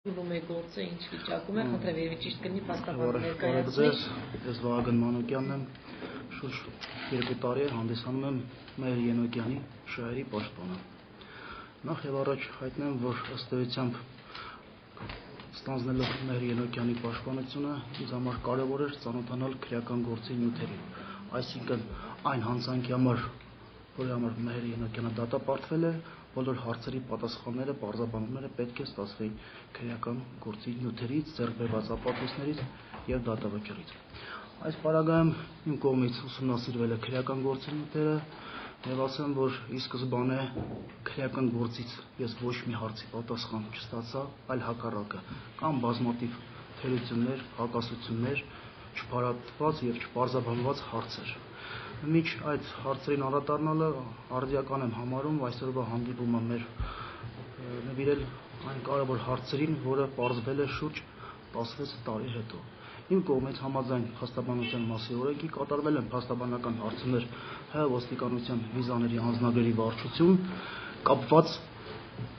Գործը ինչ վիճակում է, խնդրեմ երևի ճիշտ կլինի փաստաբանը ներկայացնի։ Ես Վահագն Մանուկյանն եմ, շուրջ 2 տարի հանդիսանում եմ մեր Ենոկյանի շահերի պաշտպանը։ Նախ եւ առաջ հայտնեմ, որ ըստ էությամբ ստանձնելով մեր Ենոկյանի պաշտպանությունը ինձ համար կարևոր էր ծանոթանալ քրեական գործի նյութերին, այսինքն այն հանցանքի համար, որի համար մեր Ենոկյանը դատապարտվել է, բոլոր հարցերի պատասխանները, պարզաբանումները պետք է ստացվեին քրեական գործի նյութերից, ձեռք բերված ապացույցներից եւ դատավճռից։ Այս պարագայում իմ կողմից ուսումնասիրվել է քրեական գործի նյութերը եւ ասեմ, որ ի սկզբանե քրեական գործից ես ոչ մի հարցի պատասխան չստացա, այլ հակառակը, կամ բազմաթիվ թերություններ, հակասություններ, չփարատված եւ չպարզաբանված հարցեր։ Մինչ այդ հարցերին անդրադառնալը արդիական եմ համարում այսօրվա հանդիպումը մեր նվիրել այն կարևոր հարցերին, որը պարզվել է շուրջ 16 տարի հետո։ Իմ կողմից համաձայն փաստաբանության մասի օրենքի կատարվել են փաստաբանական հարցումներ հայ ոստիկանության վիզաների անձնագրերի վարչություն, կապված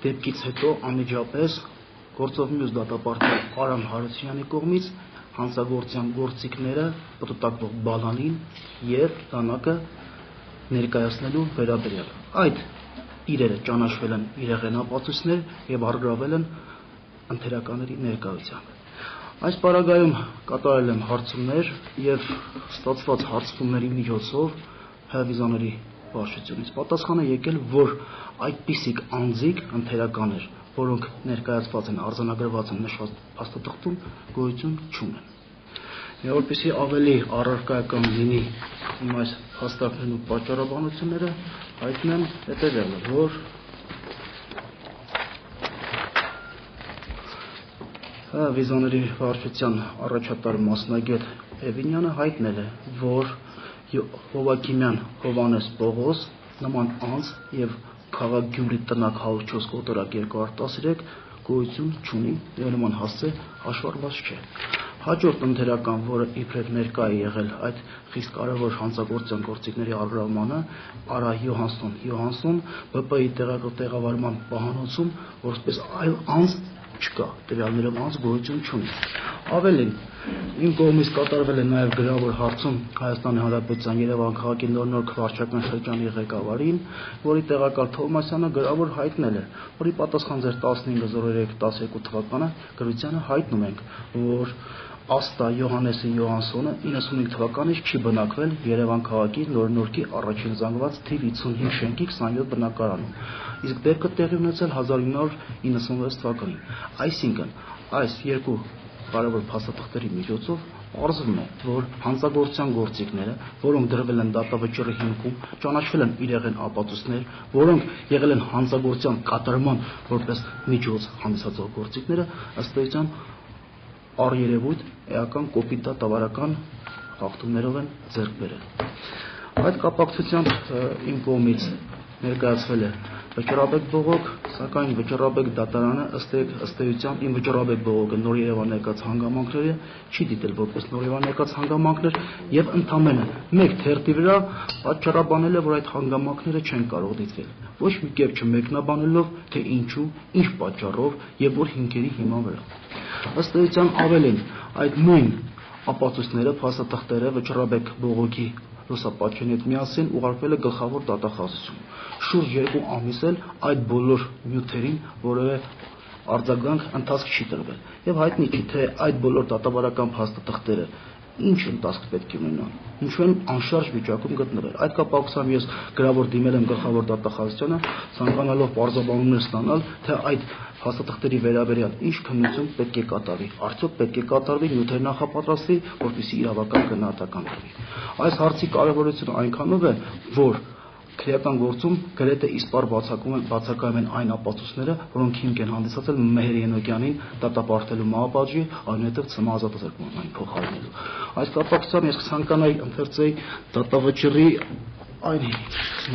դեպքից հետո անմիջապես գործով մյուս դատապարտյալ Արամ Հարությունյանի կողմից հանցագործության գործիքները պտտակվող բալանին եւ դանակը ներկայացնելու վերաբերյալ։ Այդ իրերը ճանաչվել են իրեղեն ապացույցներ եւ առգրավել են ընթերականների ներկայությամբ։ Այս պարագայում կատարել եմ հարցումներ եւ ստացված հարցումների միջոցով հայվիզաների վարչությունից պատասխանը եկել, որ այդպիսիք անձիկ ընթերականներ, որոնք ներկայացված են արձանագրված են նշված փաստաթղթում, գոյություն չունեն։ Եվ որպեսզի ավելի առարկայական լինի այս հաստատներն ու պատճառաբանությունները, հայտնեմ հետևյալը, որ վիզաների վարչության առաջատար մասնագետ Էվինյանը հայտնել է, որ Հովակիմյան Հովանես Պողոս նման անձ եւ քաղաք Գյումրի տնակ 104 կոտորակ 213 գոյություն չունի եւ նման հասցե հաշվառված չէ։ Հաջորդ ընթերական, որը իբրև ներկա է եղել այդ խիստ կարևոր հանցագործության գործիքների առգրավմանը, Արա Յոհանսոն ԲՊ-ի տեղավորման պահանոցում, որպես այլ անձ չկա, տվյալներով անձ գոյություն չունի։ Ավելին, իմ կողմից կատարվել է նաև գրավոր հարցում Հայաստանի Հանրապետության Երևան քաղաքի Նոր վարչական շրջանի ղեկավարին, որի տեղակալ Թովմասյանը գրավոր հայտնել է, որի պատասխան ձեր 15/03/12 թվականը գրությանը հայտնում ենք, որ Աստա Յոհաննեսի Յոհանսոնը 95 թվականից չի բնակվել Երևան քաղաքի Նորնորքի առաջին զանգված թիվ 55 շենքի 27 բնակարանում, իսկ դեպքը տեղի ունեցել 1996 թվականին։ Այսինքն, այս երկու կարևոր փաստաթղթերի միջոցով պարզվում է, որ հանցագործության գործիքները, որոնք դրվել են դատավճռի հիմքում, ճանաչվել են իրեղեն ապացույցներ, որոնք եղել են հանցագործության կատարման որպես միջոց հանդիսացող գործիքները, ըստ էության առերևույթ էական կոպիտ դատավարական հաղթումներով են ձեռք բերել։ Այդ կապակցությամբ իմ կողմից ներկայացվել է վճռաբեկ բողոք, սակայն վճռաբեկ դատարանը ըստ էության իմ վճռաբեկ բողոքը նոր Երևան եկած հանգամանքները չի դիտել որպես նոր Երևան եկած հանգամանքներ եւ ընդամենը մեկ թերթի վրա պատճառաբանել է, որ այդ հանգամանքները չեն կարող դիտվել։ Ոչ մի կերպ չմեկնաբանելով, թե ինչու, ինչ պատճառով եւ որ հիմքերի հիման վրա։ Ըստ էության ավելին, այդ նույն ապացույցները, փաստաթղթերը վճռաբեկ բողոքի լուսապատկերի հետ միասին ուղարկվել է գլխավոր դատախազություն։ Շուրջ 2 ամիս էլ այդ բոլոր նյութերին որևէ արձագանք ընթացք չի տրվել։ Եվ հայտնի չի, թե այդ բոլոր դատավարական փաստաթղթերը ինչ ընթացք պետք է ունենան, ինչու են անշարժ վիճակում գտնվել։ Այդ կապակցությամբ ես գրավոր դիմել եմ գլխավոր դատախազությանը, ցանկանալով պարզաբանումներ ստանալ, թե այդ փաստաթղթերի վերաբերյալ ինչ քննություն պետք է կատարվի, արդյոք պետք է կատարվի նյութեր նախապատրաստվի, որպեսզի իրավական գնահատական տրվի։ Այս հարցի կարևորությունը այնքանով է, որ քրեական գործում գրեթե իսպառ բացակայում են այն ապացույցները, որոնք հիմք են հանդիսացել Մեհեր Ենոկյանին դատապարտելու մահապատժի, այնուհետև ցմահ ազատազրկման այն փոխարինելու։ Այս կապակցությամբ ես կցանկանայի ընթերցեի դատավճռի այն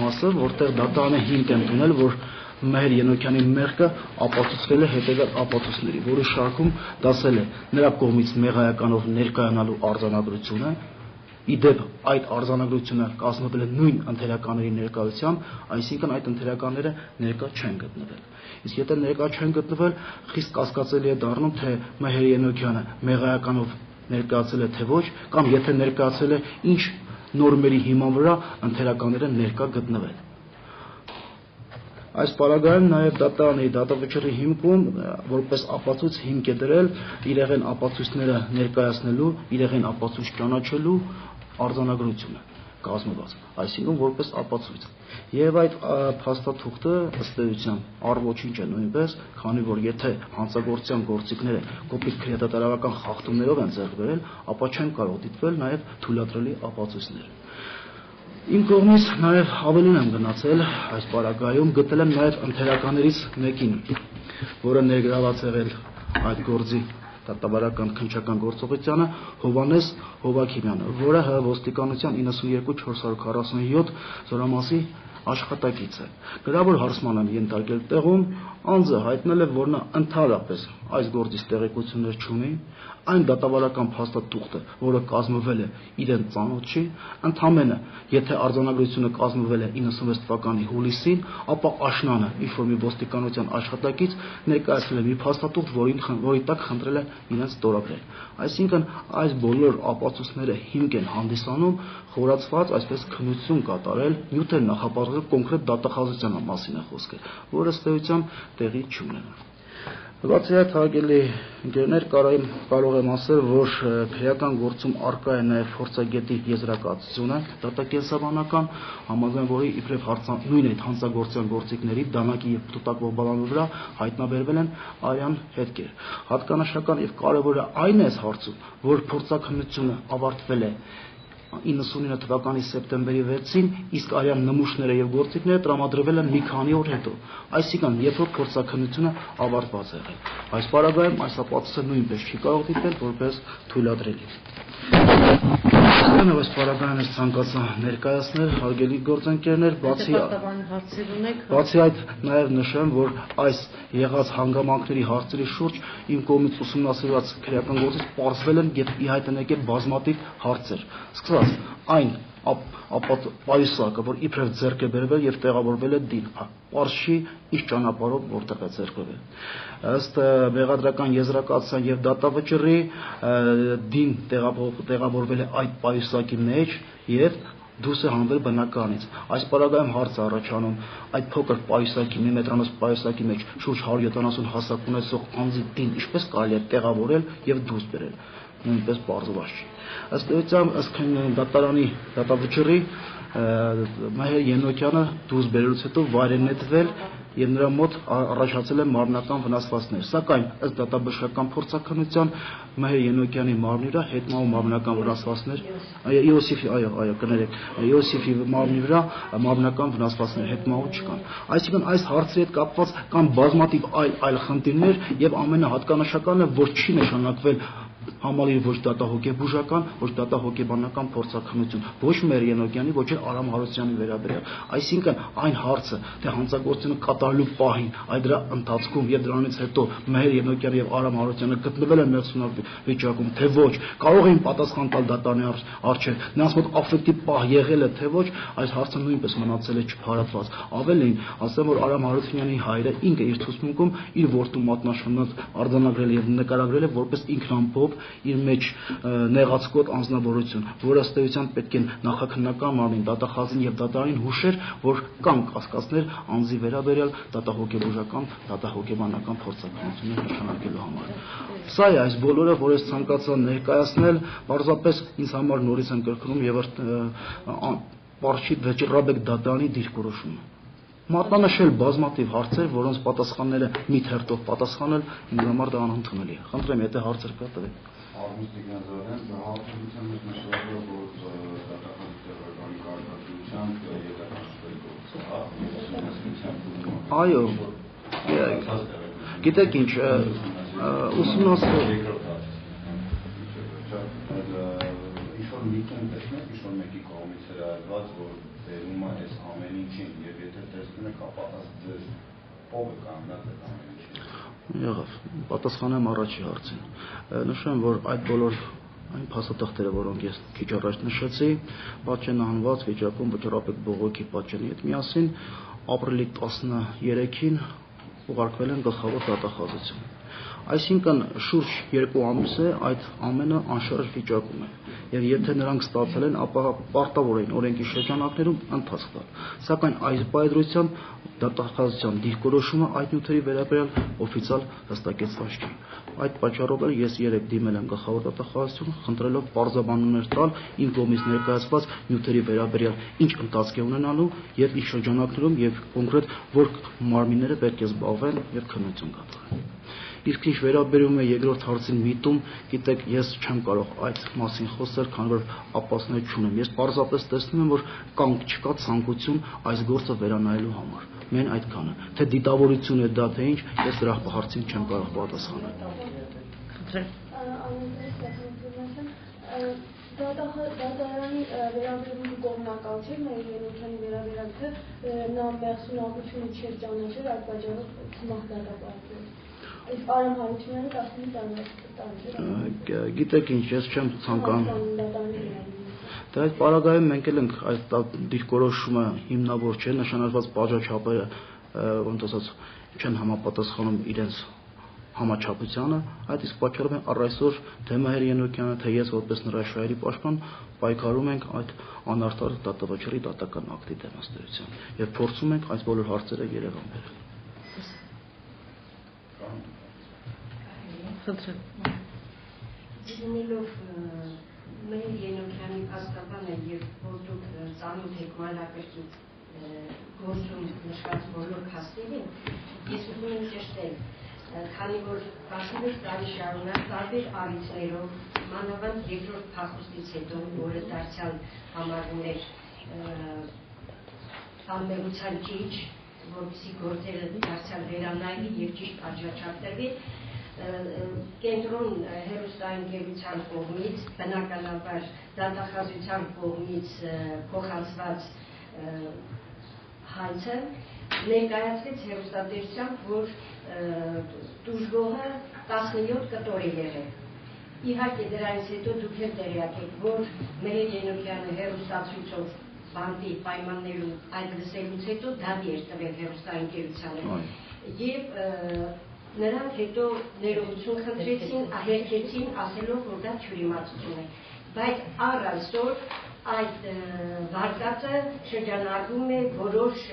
մասը, որտեղ դատարանը հիմք են դունել, որ Մեհեր Ենոկյանի մեղքը ապացուցվել է հետևյալ ապացույցների, որի շարքում դասել է նրա կողմից մեղայականով ներկայանալու արձանագրությունը, իդեպ այդ արձանագրությունը կազմվել է նույն ընթերականների ներկայությամբ, այսինքն այդ ընթերականները ներկա չեն գտնվել։ Իսկ եթե ներկա չեն գտնվել, խիստ կասկածելի է դառնում, թե Մհեր Ենոքյանը մեղայականով ներկայացել է թե ոչ, կամ եթե ներկայացել է, ինչ նորմերի հիման վրա ընթերականները ներկա գտնվել։ Այս պարագայում նաև դատավճռի հիմքում որպես ապացույց հիմք է դրել իրեղեն ապացույցները ներկայացնելու, իրեղեն ապացույց ճանաչելու արձանագրությունը կազմված, այսինքն որպես ապացույց։ Եվ այդ փաստաթուղթը ըստ էության առ ոչինչ է նույնպես, քանի որ եթե հանցագործության գործիքները կոպիտ քրեատատարական խախտումներով են ձեռք բերել, ապա չեն կարող դիտվել նաև թույլատրելի ապացույցներ։ Իմ կողմից նաև ավելին եմ գնացել այս պարագայում, գտել եմ նաև ընթերականերից մեկին, որը ներգրաված եղել այդ գործի դատավարական քննչական գործողությանը, Հովհաննես Հովհաքիմյանը, որը ոստիկանության 92447 զորամասի աշխատակից է։ Գրավոր հարցման են ենթարկել տեղում, անձը հայտնել է, որ նա ընդհանրապես այս գործից տեղեկություններ չունի, այն դատավարական փաստաթուղթը, որը կազմվել է իրեն ծանոթ չի, ընդամենը, եթե արձանագրությունը կազմվել է 96 թվականի հուլիսին, ապա աշնանը ինչ-որ մի ոստիկանության աշխատակից ներկայացրել է մի փաստաթուղթ, որի տակ խնդրել է իրենց ստորագրել։ Այսինքն այս բոլոր ապացույցները հիմք են հանդիսանում խորացված այսպես քննություն կատարել, նյութեր նախապատրվել կոնկրետ դատախազության մասին է խոսքը, որը ըստ էության տեղի չունենա։ Բացի այդ, հարգելի ընկերներ, կարող եմ ասել, որ քրեական գործում առկա է նաև փորձագետի եզրակացությունը, դատակենսաբանական, համաձայն որի իբրև նույն այդ հանցագործության գործիքների դանակի եւ թութակվող բալանի վրա հայտնաբերվել են արյան հետքեր։ Հատկանշական եւ կարեւորը այն է հարցում, որ փորձաքննությունը ավարտվել է 99 թվականի սեպտեմբերի 6-ին, իսկ արյան նմուշները եւ գործիքները տրամադրվել են մի քանի օր հետո, այսինքն երբ որ փորձաքննությունը ավարտված է եղել։ Այս պարագայում այս ապացույցը նույնպես չի կարող դիտվել որպես թույլատրելի։ Այս պարագայում ես ցանկացա ներկայացնել հարգելի գործընկերներ, բացի այդ նաև նշեմ, որ այս եղած հանգամանքների հարցերի շուրջ իմ կողմից ուսումնասիրված քրեական գործից պարզվել են եւ ի հայտ են եկել բազմաթիվ հարցեր, սկսած այն պայուսակը, որ իբրև ձեռք է բերվել եւ տեղավորվել է դին, պարզ չի իր ճանապարհով որտեղ է ձեռք բերվել։ Ըստ մեղադրական եզրակացության եւ դատավճռի դին տեղավորվել է այդ պայուսակի մեջ եւ դուրս է հանվել բնակարանից։ Այս պարագայում հարց է առաջանում այդ փոքր պայուսակի, մի մետրանոց պայուսակի մեջ շուրջ 170 հասակ ունեցող անձի դին ինչպես կարելի է տեղավորել եւ դուրս բերել, նույնպես պարզված չի։ Ըստ էության, ըստ դատարանի դատավճռի Մհեր Ենոքյանը դուրս բերելուց հետո վայր է նետվել եւ նրա մոտ առաջացել են մարմնական վնասվածքներ, սակայն ըստ դատաբժշկական փորձաքննության Մհեր Ենոքյանի մարմնի վրա հետմահու մարմնական վնասվածքներ, Յոսիֆի մարմնի վրա մարմնական վնասվածքներ հետմահու չկան։ Այսինքն այս հարցերի հետ կապված կան բազմաթիվ այլ խնդիրներ եւ ամենահատկանշականը, որ չի նշանակվել համալիր ոչ դատահոգեբուժական, ոչ դատահոգեբանական փորձաքննություն, ոչ Մհեր Ենոքյանի, ոչ էլ Արամ Հարությունյանի վերաբերյալ։ Այսինքն այն հարցը, թե հանցագործությունը կատարելու պահին, այդ դրա ընթացքում եւ դրանից հետո Մհեր Ենոքյանը եւ Արամ Հարությունյանը գտնվել են մեղսունակ վիճակում, թե ոչ, կարող էին պատասխան տալ դատարանի առջեւ, նրանց մոտ աֆեկտիվ պահ եղել է, թե ոչ, այս հարցը նույնպես մնացել է չփարատված։ Ավելին, ասեմ, որ Արամ Հարությունյանի հայրը ինքը իր ցուցմունքում իր որդու մատնաշնորհած արձանագրել եւ նկարագրել է որպես ինքնամփոփ իր մեջ նեղացկոտ անձնավորություն, որը ըստ էության պետք է նախաքննական մարմին, դատախազին եւ դատարանին հուշեր, որ կան կասկածներ անձի վերաբերյալ դատահոգեբուժական, դատահոգեբանական փորձաքննություններ նշանակելու համար։ Սա է այս բոլորը, որ ես ցանկացա ներկայացնել, պարզապես ինձ համար նորից եմ կրկնում եւ Պարշիտ Վեճռաբեկ դատարանի դիրքորոշումը։ Մատնանշել բազմաթիվ հարցեր, որոնց պատասխանները մի թերթով պատասխանել ինձ համար դա անընդունելի է։ Խնդրեմ, եթե հարցեր կա, տվեք։ Այո, գիտեք ինչ, ուսումնասիրել ինչ-որ մեկի կողմից հրավիրված, որ դերում է այս ամեն ինչին, եւ եթե տեսնում եք, ապա ձեզ ով է կանգնած այդ ամեն ինչին։ Եղավ, պատասխանեմ առաջի հարցին։ Նշեմ, որ այդ բոլոր Այն փաստաթղթերը, որոնք ես քիչ առաջ նշեցի, պատճենահանված վիճակում վճռապետ բողոքի պատճենի հետ միասին ապրիլի 13-ին ուղարկվել են գլխավոր դատախազություն։ Այսինքն շուրջ 2 ամիս է այդ ամենը անշարժ վիճակում է, եւ եթե նրանք ստացել են, ապա պարտավոր են օրենքի շրջանակներում ընթացք տալ։ Սակայն այս բայդրությամբ դատախազության դիրքորոշումը այդ նյութերի վերաբերյալ օֆիցիալ հստակեցված չի։ Այդ պատճառով ես երեք դիմել եմ գլխավոր դատախազություն, խնդրելով պարզաբանումներ տալ իմ կողմից ներկայացված նյութերի վերաբերյալ ինչ ընթացք է ունենալու եւ ինչ շրջանակներում եւ կոնկրետ որ մարմինները պետք է զբաղվեն եւ քննություն կատարեն։ Իսկ ինչ վերաբերում է երկրորդ հարցին միտում, գիտեք, ես չեմ կարող այդ մասին խոսել, քանի որ ապացույցներ չունեմ։ Ես պարզապես տեսնում եմ, որ կանգ չկա ցանկություն այս գործը վերանայելու համար։ Մեն այդքանը։ Թե դիտավորություն է դա, թե ինչ, ես դրա հարցին չեմ կարող պատասխանել։ Դատարանի վերաբերյալ կողմնակալություն է Ենոքյանի վերաբերյալ թե նա մեղսունակությունը չէր ճանաչել, այդ պատճառով ցմահ դատապարտվել։ Իսկ Արամ Հարությունյանը 15 տարի։ Գիտեք ինչ, ես չեմ ցանկանում։ Դա այդ պարագայում մենք էլ ենք այդ դիրքորոշումը հիմնավոր չէ, նշանակված պատժաչափերը ոնց ասած չեն համապատասխանում իրենց համաչափությանը, այդ իսկ պատճառով են առ այսօր թե Մհեր Ենոքյանը, թե ես որպես նրա շահերի պաշտպան պայքարում ենք այդ անարդար դատավճռի դատական ակտի դեմ ըստեյության եւ փորձում ենք այս բոլոր հարցերը Երևան բերել։ Դինելով Մհեր Ենոքյանի փաստաբանը եւ որ դուք ծանոթ եք մանրակրկիտ գործում նշված բոլոր փաստերին, ես ուզում եմ ճշտել, քանի որ 16 տարի շարունակ տարբեր առիթներով, մանավանդ երկրորդ փախուստից հետո, որը դարձյալ համարվում էր անմեղության ճիչ, որպեսզի գործերը դարձյալ վերանայի եւ ճիշտ պատժաչափ տրվի, կենտրոն հեռուստաընկերության կողմից, բնականաբար դատախազության կողմից փոխանցված հայցը ներկայացվեց հեռուստատեսությամբ, որ տուժվողը 17 կտոր է եղել։ Իհարկե դրանից հետո դուք էլ տեղյակ եք, որ Մհեր Ենոքյանը հեռուստացույցով բանտի պայմաններում այդ լսելուց հետո դատի էր տվել հեռուստաընկերությանը եւ նրանք հետո ներողություն խնդրեցին, ահերքեցին, ասելով, որ դա թյուրիմացություն է, բայց առ այսօր այդ վարկածը շրջանառվում է որոշ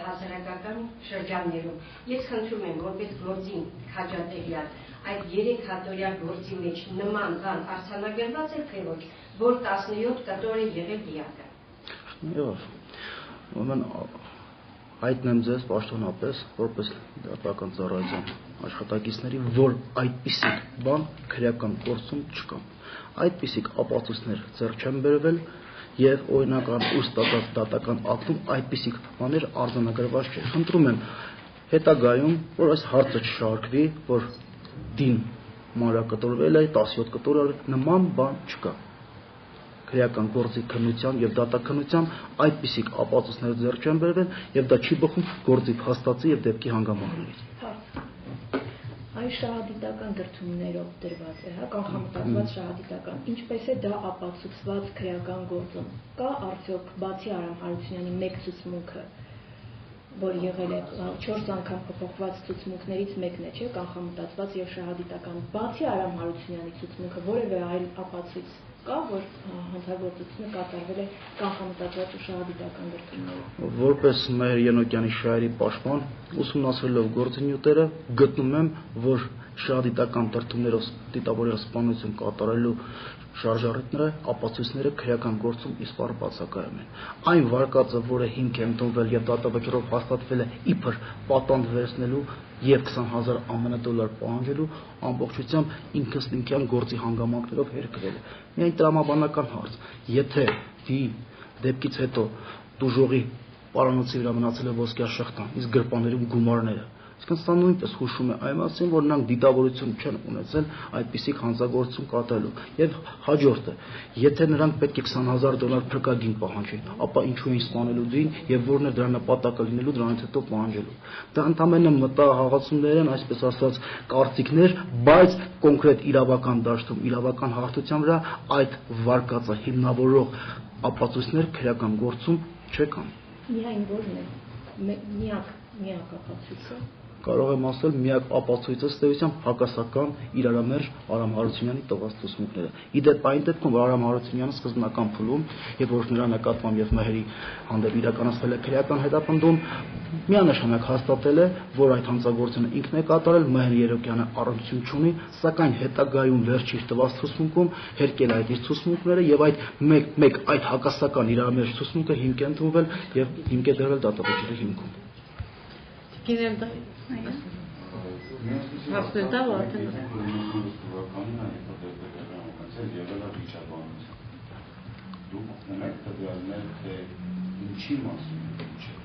հասարակական շրջաններում։ Ես խնդրում եմ, որպես գործին քաջատեղյալ, այդ 3 հատորյա գործի մեջ նման բան արձանագրված է, թե ոչ, որ 17 կտոր է եղել դիակը։ Ուրեմն հայտնեմ ձեզ պաշտոնապես, որպես դատական ծառայության աշխատակիցների, որ այդպիսի բան քրեական գործում չկա։ Այդպիսի ապացույցներ ձեռք չեն բերվել եւ օրինական ուս դատական ակտում այդպիսի բաներ արձանագրված չէ։ Խնդրում եմ հետագայում, որ այս հարցը չշարժվի, որ դին մանրակրկտվել է 17 կտոր նման բան չկա։ Քրեական գործի քննության եւ դատաքննության այդպիսի ապացույցներ ձեռք չեն բերվել եւ դա չի բխում գործի փաստացի եւ դեպքի հանգամանքներից։ Այս շահադիտական դրդումներով դրված է, կանխամտածված շահադիտական, ինչպես է դա ապացուցված քրեական գործում։ Կա արդյոք բացի Արամ Հարությունյանի մեկ ցուցմունքը, որ եղել է 4 անգամ փոփոխված ցուցմունքներից մեկն է, չէ՞, կանխամտածված եւ շահադիտական։ Բացի Արամ Հարությունյանի ցուցմունքը որևէ այլ ապացույց կա, որ հանցագործությունը կատարվել է կանխամտածված ու շահադիտական դրդումներով։ Որպես Մհեր Ենոքյանի շահերի պաշտպան, ուսումնասիրելով գործի նյութերը, գտնում եմ, որ շահադիտական դրդումներով դիտավորյալ սպանություն կատարելու շարժառիթները, ապացույցները քրեական գործում իսպառ բացակայում են։ Այն վարկածը, որը հիմք է ընդունվել եւ դատավճռով հաստատվել է իբր պատանդ վերցնելու եւ 20,000 ԱՄՆ դոլար պահանջելու, ամբողջությամբ ինքնըստինքյան գործի հանգամանքներով հերկվել է։ Միայն տրամաբանական հարց, եթե դեպքից հետո դուժողի պարանոցի վրա մնացել է ոսկյա շղթան, իսկ գրպաններում գումարները, Իսկ սա նույնպես հուշում է այն մասին, որ նրանք դիտավորություն չեն ունեցել այդպիսի հանցագործություն կատարելու։ Եվ հաջորդը, եթե նրանք պետք է $20,000 փրկագին պահանջեն, ապա ինչու են սպանելու դին եւ որն է դրա նպատակը լինելու դրանից հետո պահանջելու։ Դա ընդհանրապես մտահղացումներ են, այսպես ասած, կարծիքներ, բայց կոնկրետ իրավական դաշտում, իրավական հարթության վրա այդ վարկածը հիմնավորող ապացույցներ քրեական գործում չկան։ Միայն որն է միակ ապացույցը։ Կարող եմ ասել միակ ապացույցը ստեյությամբ հակասական իրարամերժ Արամ Հարությունյանի տված ցուցմունքները։ Իդեպ այն դեպքում, որ Արամ Հարությունյանը սկզբնական փուլում, եւ որ նրա նկատմամբ եւ Մեհերի հանդեպ իրականացվել է քրեական հետապնդում, միանշանակ հաստատել է, որ այդ հանցագործությունը ինքն է կատարել, Մեհր Երոկյանը առնչություն չունի, սակայն հետագայում վերջի տված ցուցմունքում հերկել այդ իր ցուցմունքները եւ այդ մեկ այդ հակասական իրարամերժ ցուցմունքը հիմք է ընդունվել եւ հիմք է դրվել դատավճիռի հիմքում։ Ինչի մասին է միջը,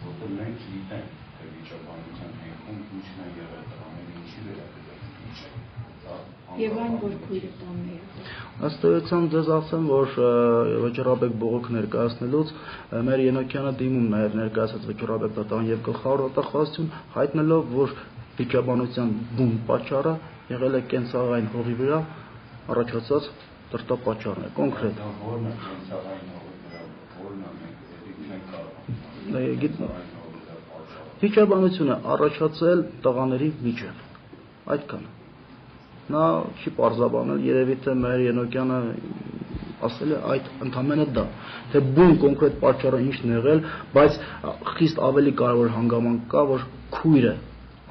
որտեղ մենք գիտենք, թե վիճաբանության հենքում ինչն է եղել, ամեն ինչի վերաբերյալ ինչ է։ Եվ այն, որ քույրը տանն է եղել։ Ըստ էության ձեզ ասեմ, որ Վճռաբեկ բողոք ներկայացնելուց մեր Ենոքյանը դիմում նաև ներկայացած Վճռաբեկ դատարան եւ գլխավոր դատախազություն հայտնելով, որ վիճաբանության բուն պատճառը եղել է կենցաղային հողի վրա առաջացած դրդապատճառն է, կոնկրետ։ Վիճաբանությունը առաջացել տղաների միջև, այդքան։ Նա չի պարզաբանել, երևի թե Մեհր Ենոքյանը ասել է այդ ընդամենը դա, թե բուն կոնկրետ պատճառը ինչն եղել, բայց խիստ ավելի կարևոր հանգամանք կա, որ քույրը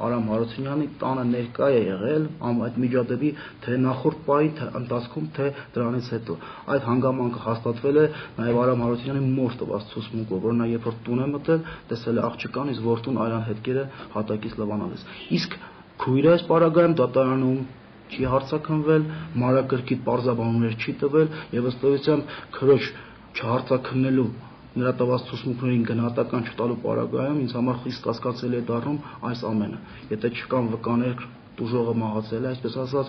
Արամ Հարությունյանի տանը ներկա է եղել այդ միջադեպի թե նախորդ պահի, թե ընթացքում, թե դրանից հետո։ Այդ հանգամանքը հաստատվել է նաև Արամ Հարությունյանի մոր տված ցուցմունքով, որ նա երբ որ տուն է մտել, տեսել է աղջկան, իսկ որդուն այրան հետքերը հատակից լվանալիս։ Իսկ քույրը այս պարագայում դատարանում չի հարցաքննվել, մանրակրկիտ պարզաբանումներ չի տվել եւ ըստ էության քրոջ չհարցաքննելու նրա տված ցուցմունքներին գնահատական չտալու պարագայում ինձ համար խիստ կասկածելի է դառնում այս ամենը։ Եթե չկան վկաներ, տուժողը մահացել է, այսպես ասած,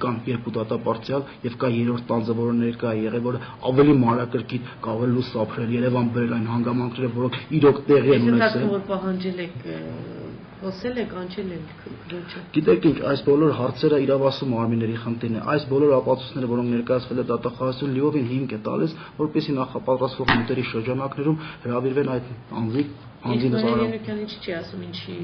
կան երկու դատապարտյալ եւ կա երրորդ տանձը, որը ներկա է եղել, որը ավելի մանրակրկիտ կարող է լույս ապրել, Երևան բերել այն հանգամանքները, որոնք իրոք տեղի են ունեցել։ Որ պահանջել եք խոսել եք, անջել եք քրոջը։ Գիտեք ինչ, այս բոլոր հարցերը իրավասու մարմինների խնդիրն է։ Այս բոլոր ապացույցները, որոնք ներկայացվել է դատախազություն, լիովին հիմք է տալիս, որպեսզի նախապատրաստվող նյութերի շրջանակներում հրավիրվեն այդ անձի նզարում։ Ինչ չի ասում, ինչի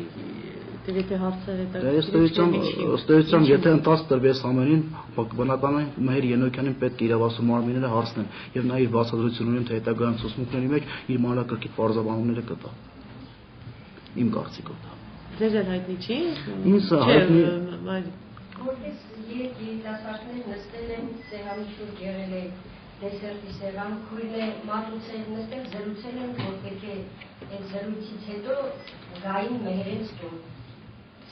դեպի հարցերը դա։ Ըստ էության, եթե ընթաց տրվի այս ամենին, բնականաբար Մեհր Ենոքյանին պետք է իրավասու մարմինները հարցնեն, եւ նա իր բացատրություններում թե հետագայում ցուցմունքների մեջ իր մանրակրկիտ պարզաբանումները կտա։ Իմ կարծիքով։ Ձեզ էլ հայտնի չի։ Ինձ հայտնի որպես երիտասարդներ նստել են սեղանի շուրջ եղել է դեսերտի սեղան, քույրն է մատուցել, նստել զրուցել են, որ պետք է այդ զրույցից հետո գային Մեհերից տուն։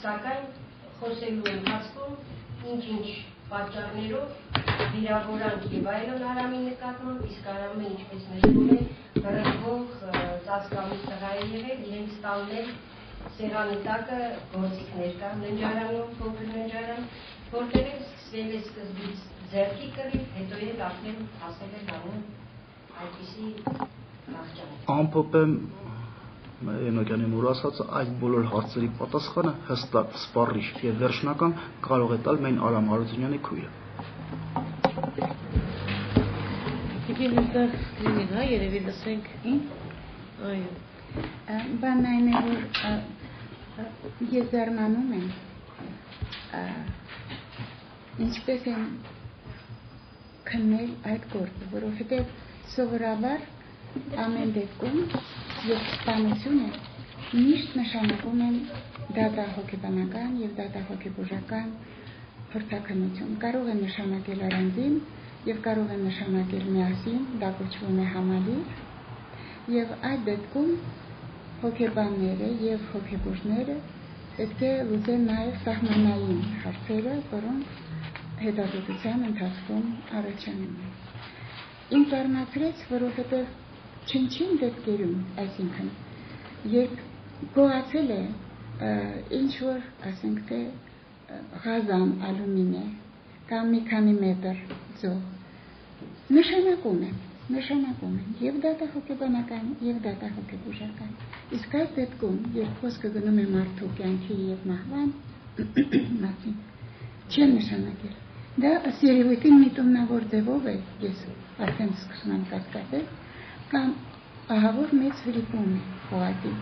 Սակայն խոսելու ընթացքում ինչ-ինչ պատճառներով վիրավորանք եւ այլն Արամի նկատմամբ, իսկ Արամը ինչպես նշվում է, բռնվող ծածկամիտ տղա է եղել, իրենց տաններ սեղանի տակը գործիքներ կա, ննջարանում, փոքր ննջարան, որտեղ սկսվել է սկզբից ձեռքի կռիվ, հետո էլ արդեն հասել է դառնում այդպիսի նախճան։ Ամփոփ եմ Ենոքյանի մոր ասածը, այդ բոլոր հարցերի պատասխանը հստակ, սպառիչ եւ վերջնական կարող է տալ մեն Արամ Հարությունյանի քույրը։ Իդին այստեղ լինի, հա, երևի լսենք։ Այո։ Բանն այն է, որ ես զարմանում եմ, ինչպես են քննել այդ գործը, որովհետև սովորաբար ամեն դեպքում եւ սպանությունը միշտ նշանակում են դատահոգեբանական եւ դատահոգեբուժական փորձաքննություն։ Կարող է նշանակել առանձին եւ կարող է նշանակել միասին, դա կոչվում է համալիր, եւ այդ դեպքում հոգեբանները եւ հոգեբուժները պետք է լուծեն նաեւ սահմանային հարցերը, որոնք հետազոտության ընթացքում առաջանում են։ Ինձ զարմացրեց, որովհետեւ չնչին դեպքերում, այսինքն, երբ գոհացել է ինչ որ ասենք թե գազան, ալումինե կամ մի քանի մետր ձող նշանակում են եւ դատահոգեբանական եւ դատահոգեբուժական իսկ այս դեպքում երբ խոսքը գնում է մարդու կյանքի եւ մահվան մասին չեն նշանակել դա սերիվիտի միտումնավոր ձևով է ես արդեն սկսում եմ կասկածել կամ ահավոր մեծ վրիպում է ուղղակի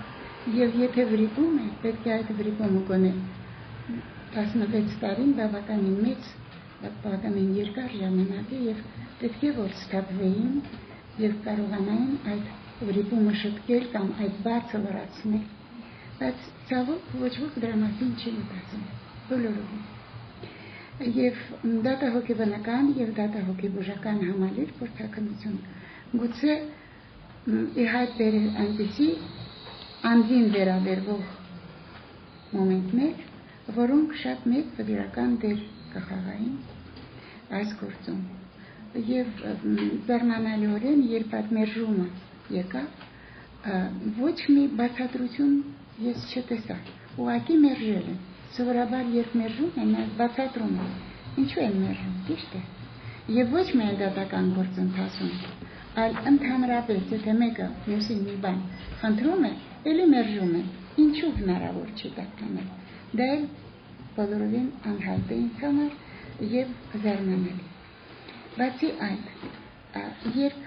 եւ եթե վրիպում է պետք է այդ վրիպումը գոնե 16 տարին բավականին մեծ բավականին երկար ժամանակ է եւ պետք է որ ստապվեին եւ կարողանային այդ վրիպումը շտկել կամ այդ բացը լրացնել բայց ցավոք ոչ ոք դրա մասին չի մտածում բոլորովին եւ դատահոգեբանական եւ դատահոգեբուժական համալիր փորձակնություն գուցե իհայտ բերել այնպիսի անձին վերաբերվող մոմենտներ որոնք շատ մեծ վիրական դեր կխաղային այս գործում եւ բեռնանալիորեն երբ այդ մերժումը եկավ ոչ մի բացատրություն ես չտեսա ուղղակի մերժել են սովորաբար երբ մերժում են բացատրում են ինչու են մերժում ճիշտ է եւ ոչ միայն դատական գործընթացում այլ ընդհանրապես եթե մեկը մյուսին մի բան խնդրում է ելի մերժում են ինչու հնարավոր չի դա անել դա էլ բոլորովին անհայտ է ինձ համար եւ զարմանալի բացի այդ երբ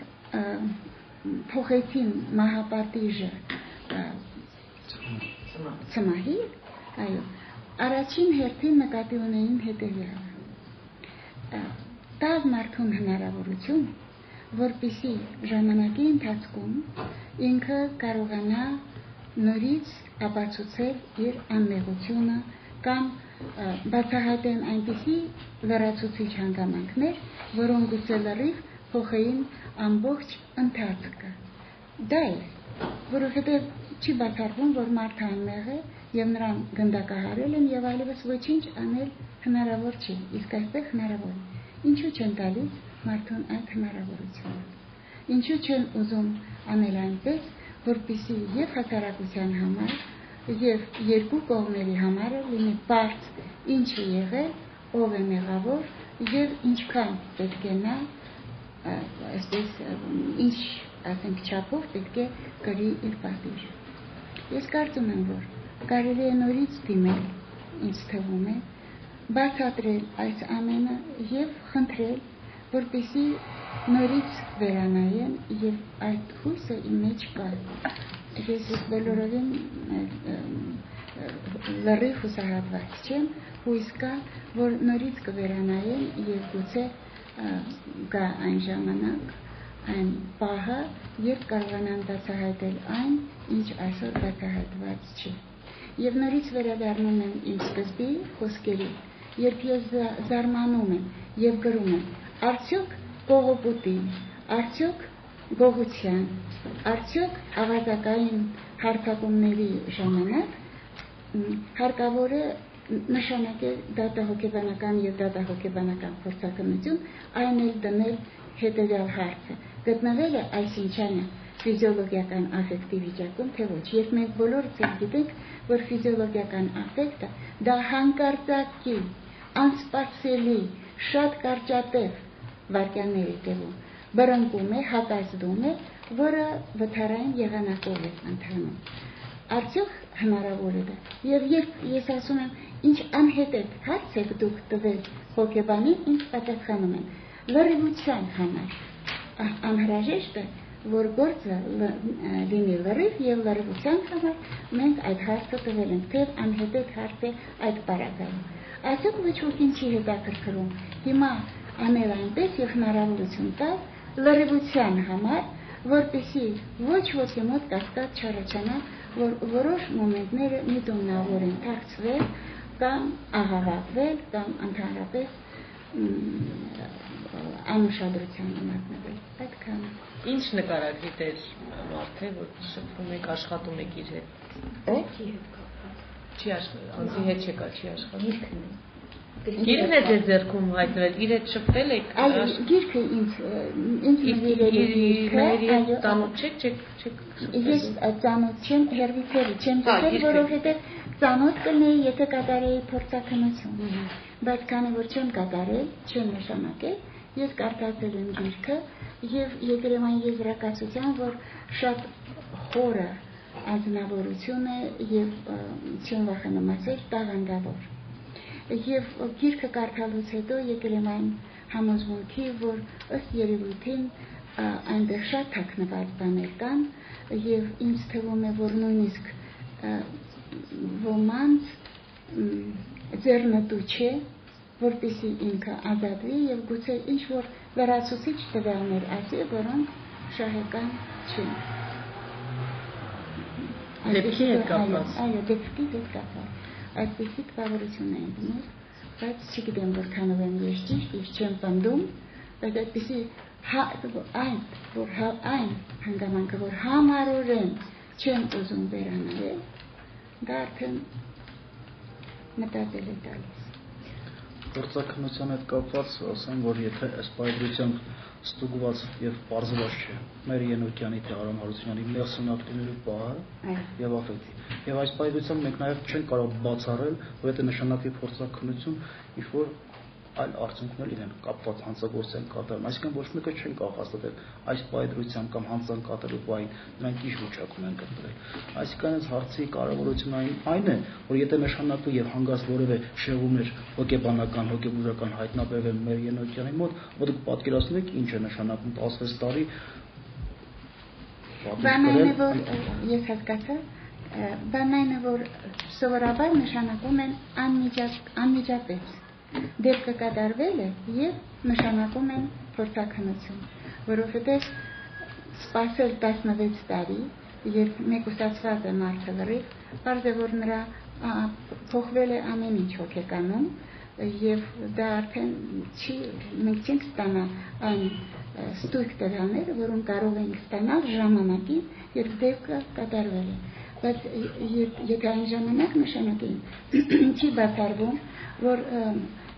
փոխեցին մահապատիժը ծմահի այո առաջին հերթին նկատի ունեին հետեւյալը տալ մարդուն հնարավորություն որպեսզի ժամանակի ընթացքում ինքը կարողանա նորից ապացուցել իր անմեղությունը կամ բացահայտեն այնպիսի լրացուցիչ հանգամանքներ, որոնք գուցե լրիվ փոխեին ամբողջ ընթացքը։ Դա է, որովհետև չի բացառվում, որ մարդը անմեղ է եւ նրան գնդակահարել են եւ այլևս ոչինչ անել հնարավոր չի, իսկ այստեղ հնարավոր է։ Ինչու չեն տալիս մարդուն այդ հնարավորությունը։ Ինչու չեն ուզում անել այնպես, որպեսզի եւ հասարակության համար եւ երկու կողմերի համար լինի պարզ ինչ է եղել, ով է մեղավոր եւ ինչքան պետք է նա այսպես ինչ ասենք չափով պետք է կրի իր պատիժը։ Ես կարծում եմ, որ կարելի է նորից դիմել, ինձ թվում է, բացատրել այս ամենը եւ խնդրել, որպեսզի նորից վերանայեն եւ այդ հույսը իմ մեջ կա։ Ես բոլորովին լրիվ հուսահատված չեմ, հույս կա, որ նորից կվերանայեն եւ գուցե գա այն ժամանակ, այն պահը, երբ կարողանան բացահայտել այն, ինչ այսօր բացահայտված չի։ Եվ նորից վերադառնում եմ իմ սկզբի խոսքերի, երբ ես զարմանում եմ եւ գրում եմ, արդյոք կողոպուտի, արդյոք գողության, արդյոք ավազակային հարձակումների ժամանակ հարկավոր է նշանակել դատահոգեբանական եւ դատահոգեբանական փորձակնություն, այն էլ դնել հետեւյալ հարցը. գտնվել է այսինչանը ֆիզիոլոգիական աֆեկտի վիճակում, թե ոչ։ Երբ մենք բոլորս գիտենք, որ ֆիզիոլոգիական աֆեկտը դա հանկարծակի, անսպասելի, շատ կարճատև վարքյանների տևում բռնկում է, հակազդում է, որը վթարային եղանակով է ընթանում։ Արդյոք հնարավոր է դա։ Եվ երբ ես ասում եմ, ինչ անհետեթ հարց եք դուք տվել հոգեբանին, ինձ պատասխանում են լրիվության համար։ Անհրաժեշտ է, որ գործը լինի լրիվ եւ լրիվության համար մենք այդ հարցը տվել ենք, թեև անհետեթ հարց է այդ պարագայում։ Այսօք ոչ ոքին չի հետաքրքրում հիմա անել այնպես եւ հնարավորություն տալ լրիվության համար, որպեսզի ոչ ոքի մոտ կասկած չառաջանա, որ որոշ մոմենտները միտումնավոր են թաքցվել կամ աղաղակվել կամ ընդհանրապես անուշադրության մատնվել։ Այդքան։ Ինչ նկարագրի դեր մարդ է, որ շփվում եք, աշխատում եք իր հետ։ Ո՞քի հետ կապված։ Չի աշխատում, անձի հետ չկա, չի աշխատում։ Գիրքն է ձեր ձեռքում հայտնվել, իր հետ շփվել եք։ Այո, գիրքը ինձ նվիրել ծանոթ չեք։ Ես ծանոթ չեմ, հերվիցերի չեմ տեսել, որովհետև ծանոթ կլինեի, եթե կատարեի փորձաքննություն, բայց քանի որ չեմ կատարել, չեմ նշանակել, ես կարդացել եմ գիրքը եւ եկել եմ այն եզրակացության, որ շատ խորը անձնավորություն է եւ չեմ վախենում ասել տաղանդավոր։ Եվ գիրքը կարդալուց հետո եկել եմ այն համոզմունքի, որ ըստ երևույթին այնտեղ շատ թաքնված բաներ կան եւ ինձ թվում է, որ նույնիսկ ոմանց ձեռնտու չէ, որպեսզի ինքը ազատվի եւ գուցե ինչ որ վերացուցիչ տվյալներ ասի, որոնք շահեկան չեն։ Դեպքի հետ կապված։ Այո, դեպքի հետ կապված։ Այսպեսի տպավորություն է ինձ, բայց չգիտեմ որքանով եմ ես ճիշտ, ես չեմ պնդում, բայց այդպեսի այն հանգամանքը, որ համառորեն չեմ ուզում վերանայել, դա արդեն մտածել է տալիս։ Գործակնության հետ կապված ասեմ, որ եթե այս պայծրությամբ ստուգված եւ պարզված չէ մեր Ենոկյանի թե Արամ Հարությունյանի մեղսունակ լինելու պահը եւ աղետի։ Եվ այս պայծրությամբ մենք նաեւ չենք կարող բացառել, որ եթե նշանակվի փորձակնություն, ինչ որ այլ արդյունքներ լինեն կապված հանցագործության կատարում, այսինքն ոչ մեկը չեն կարող հաստատել այս պայծրությամբ կամ հանցան կատարելու բային նրանք ինչ վիճակում են գտնվել։ Այսինքն այս հարցի կարևորությունն այն է, որ եթե նշանակվի եւ հանգած որևէ շեղումներ հոգեբանական, հոգեբուժական հայտնաբերվեն մեր Ենոկյանի մոտ, որ դուք պատկերացնում եք ինչ է նշանակում 16 տարի բանն է, որ ես հասկացա, բանն է, որ սովորաբար նշանակում են անմիջապես դեպքը կատարվել է եւ նշանակում են փորձաքննություն, որովհետեւ սպասել 16 տարի, երբ մեկուսացված է մարդը լրիվ, բարձր է որ նրա փոխվել է ամեն ինչ հոգեկանում եւ դա արդեն մենք չենք ստանա այն ստույգ տվյալները, որոնք կարող ենք ստանալ ժամանակին, երբ դեպքը կատարվել է, բայց եթե այն ժամանակ նշանակեն չի բացառվում, որ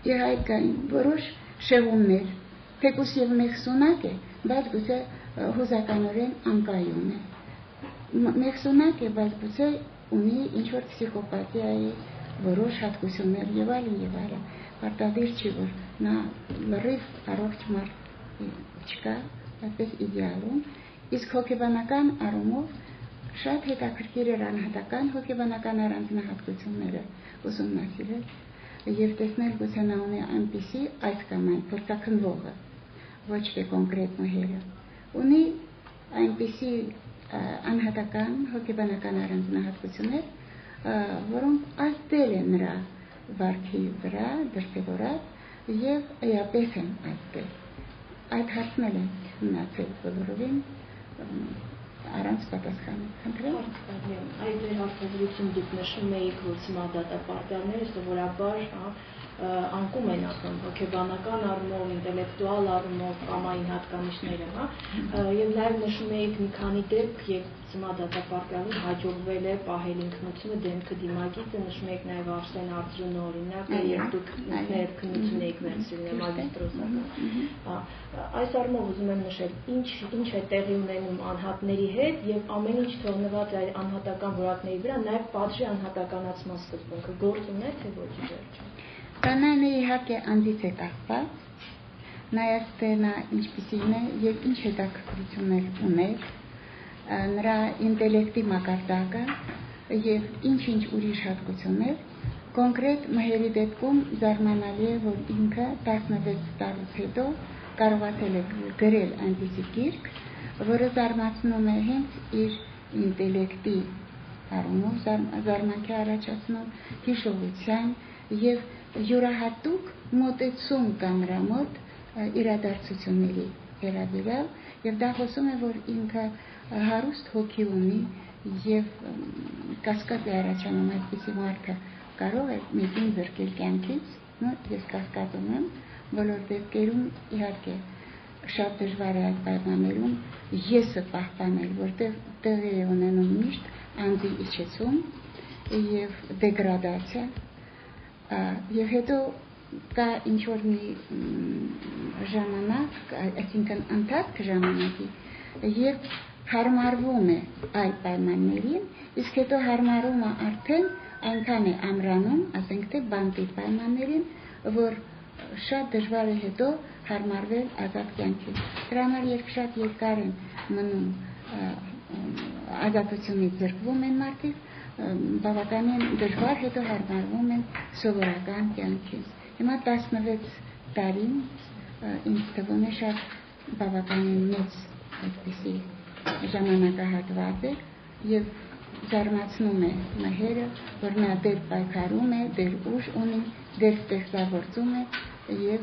իհայտ կային որոշ շեղումներ, թեկուզ եւ մեղսունակ է, բայց գուցե հուզականորեն անկայուն է։ Մեղսունակ է, բայց գուցե ունի ինչ-որ պսիխոպաթիայի որոշ հատկություններ եւ այլն։ Պարտադիր չի, որ նա լրիվ առողջ մարդ չկա, այդպես իդեալում, իսկ հոգեբանական առումով շատ հետաքրքիր էր անհատական հոգեբանական առանձնահատկությունները ուսումնասիրել եւ տեսնել գուցե նա ունի այնպիսի այս կամ այն փորձաքննողը, ոչ թե կոնկրետ մհերը, ունի այնպիսի անհատական հոգեբանական առանձնահատկություններ, որոնք ազդել են նրա վարքի վրա, դրսևորած եւ էապես են ազդել։ Այդ հարցն էլ են մնացել բոլորովին առանց պատասխանի։ Խնդրեմ։ Այդ ձեր հարցազրույցում դուք նշում եք, որ սմադատապարտյալները սովորաբար անկում են ասում հոգեբանական առումով, ինտելեկտուալ առումով, կամային հատկանիշները, եւ նաեւ նշում եք մի քանի դեպք, երբ սմադատապարտյալին հաջողվել է պահել ինքնությունը դեմքը դիմագիծը, նշում եք նաեւ Արսեն Արծրունի օրինակը, երբ դուք ներքնություն եք վերցրել մագիստրոսական։ Այս առումով ուզում եմ նշել, ինչ է տեղի ունենում անհատների հետ եւ ամեն ինչ թողնված է անհատական որակների վրա, նաեւ պատժի անհատականացման սկզբունքը գործ ունի թե ոչ վերջը։ Կանանը իհարկե անձից է կախված, նայած թե նա ինչպիսին է եւ ինչ հետաքրքրություններ ուներ, նրա ինտելեկտի մակարդակը եւ ինչ ուրիշ հատկություններ, կոնկրետ մհերի դեպքում զարմանալի է, որ ինքը 16 տարուց հետո կարողացել է գրել այնպիսի գիրք, որը զարմացնում է հենց իր ինտելեկտի առումով, զարմանքի առաջացնում, հիշողության եւ յուրահատուկ մոտեցում կա նրա մոտ իրադարձությունների վերաբերյալ եւ դա խոսում է, որ ինքը հարուստ հոգի ունի եւ կասկած է առաջանում այսպիսի մարդը կարող է մեկին զրկել կյանքից, ես կասկածում եմ, բոլոր դեպքերում իհարկե շատ դժվար է այդ պայմաններում եսը պահպանել, որտեղ տեղի է ունենում միշտ անձի իջեցում եւ դեգրադացիա եւ հետո կա ինչ-որ մի ժամանակ, այսինքն ընթացք ժամանակի, երբ հարմարվում է այլ պայմաններին, իսկ հետո հարմարումը արդեն այնքան է ամրանում, ասենք թե բանտի պայմաններին, որ շատ դժվար է հետո հարմարվել ազատ կյանքին։ Դրա համար երբ շատ երկար են մնում ազատությունից զրկվում են մարդիկ, բավականին դժվար հետո հարմարվում են սովորական կյանքին։ Հիմա 16 տարին ինձ թվում է շատ բավականին մեծ այդպիսի ժամանակահատված է եւ զարմացնում է մհերը, որ նա դեռ պայքարում է, դեռ ուժ ունի, դեռ ստեղծագործում է եւ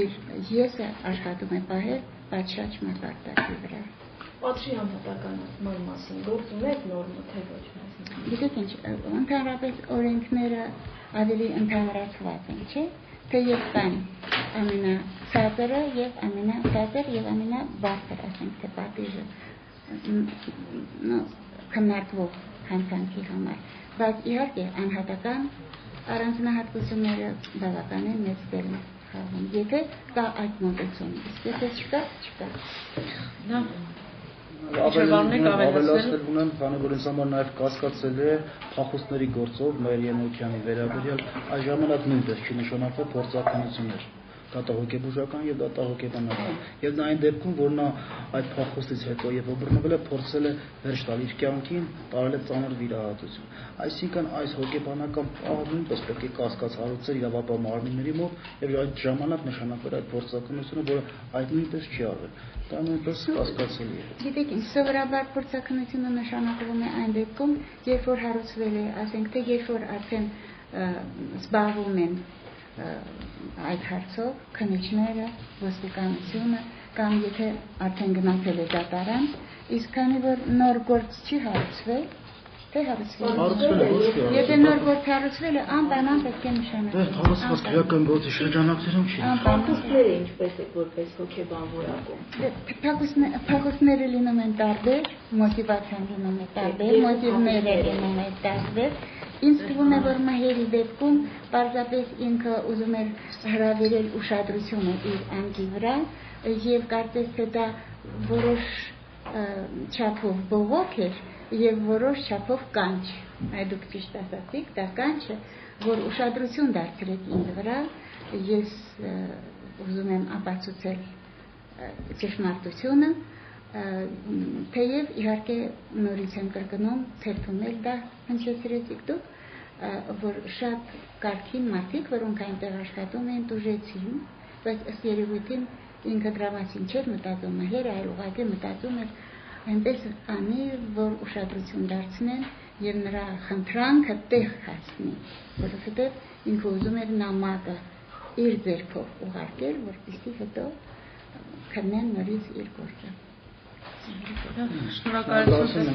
իր եսը աշխատում է պահել պատշաճ մակարդակի վրա։ Պատժի համապատասխանման մասին գործ ունեք նորմը թե ոչ։ Գիտեք ինչ, ընդհանրապես օրենքները ավելի ընդհանրացված են, չէ՞, թեև կան ամենասածերը եւ ամենասածեր եւ ամենաբարձր, ասենք թե պատիժը քննարկվող հանցանքի համար, բայց իհարկե անհատական առանձնահատկությունները բավականին մեծ դեր են խաղում, եթե կա այդ մոտեցում, եթե չկա, չկա։ Ավելացնել ունեմ, քանի որ ինձ համար նաև կասկածել է փախուստների գործով մեր Ենոքյանի վերաբերյալ այս ժամանակ նույնպես չի նշանակվել փորձականություններ դատահոգեբուժական եւ դատահոգեբանական եւ նա այն դեպքում որ նա այդ փախուստից հետո եւ օբռնվել է փորձել է վերջ տալ իր կյանքին տարել է ծանր վիրահատություն այսինքն այս հոգեբանական պահը նույնպես պետք է կասկած հարուցել իրավապահ մարմինների մոտ եւ այդ ժամանակ նշանակվել այդ փորձականությունը որը այդ նույնպես չի արվել դա նույնպես կասկածելի է գիտեք ինչ սովորաբար փորձականությունը նշանակվում է այն դեպքում երբ որ հարուցվել է ասենք թե երբ որ արդեն զբաղվում են այդ հարցով քննիչները, ոստիկանությունը կամ եթե արդեն գնացել է դատարան, իսկ քանի որ նոր գործ չի հարուցվել, թե հարուցվել է։ Եթե նոր գործ հարուցվել է, անպայման պետք է նշանակել։ Հարուցված քրեական գործի շրջանակներում չի։ Փախուստները ինչպես է որպես հոգեբան որակում։ Փախուստները լինում են տարբեր, մոտիվացիան լինում է տարբեր, մոտիվները լինում են տարբեր։ Ինձ թվում է, որ մահերի դեպքում պարզապես ինքը ուզում էր հրավիրել ուշադրությունը իր անկի վրա եւ կարծես թե դա որոշ չափով բողոք էր եւ որոշ չափով կանչ։ Այդ դուք ճիշտ ասացիք, դա կանչ է, որ ուշադրություն դարձրեք ինձ վրա, ես ուզում եմ ապացուցել ճշմարտությունը, թեև իհարկե նորից եմ կրկնում, թերթում էլ դա հնչեցրեցիք դուք, որ շատ կարգին մարդիկ, որոնք այնտեղ աշխատում են, տուժեցին, բայց ըստ երևույթին ինքը դրա մասին չէր մտածում, մահերը այլ ուղղակի մտածում էր այնպես անի, որ ուշադրություն դարձնեն եւ նրա խնդրանքը տեղ հասնի, որովհետեւ ինքը ուզում էր նամակը իր ձեռքով ուղարկել, որպեսզի հետո քննեն նորից իր գործը։ Շնորհակալություն,